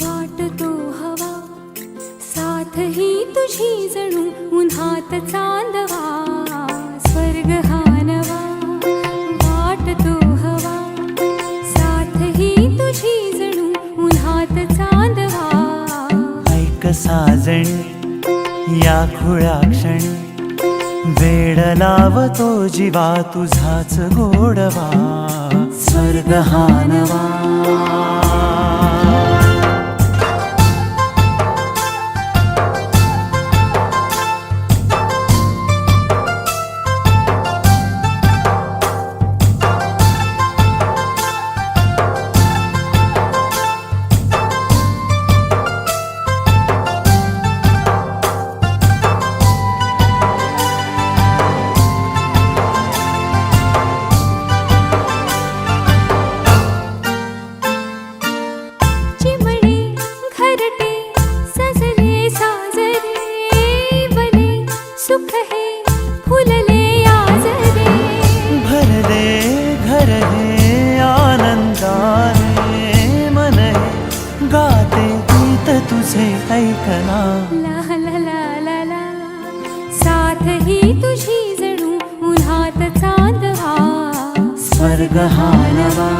वाटतो हवा साथ ही तुझी जणू उन्हात चांदवा स्वर्ग हा नवा वाटतो हवा साथ ही तुझी जणू उन्हात चांदवा ऐक साजणी या खुळ्या क्षणी वेड लावतो जीवा तुझाच गोडवा स्वर्ग हा नवा सुख है फुलले आजरे भरले घर हे आनंदाने मन हे गाते गीत तुझे ऐकना ला ला ला ला ला साथ ही तुझी जणू उन्हात चांदवा स्वर्ग हा नवा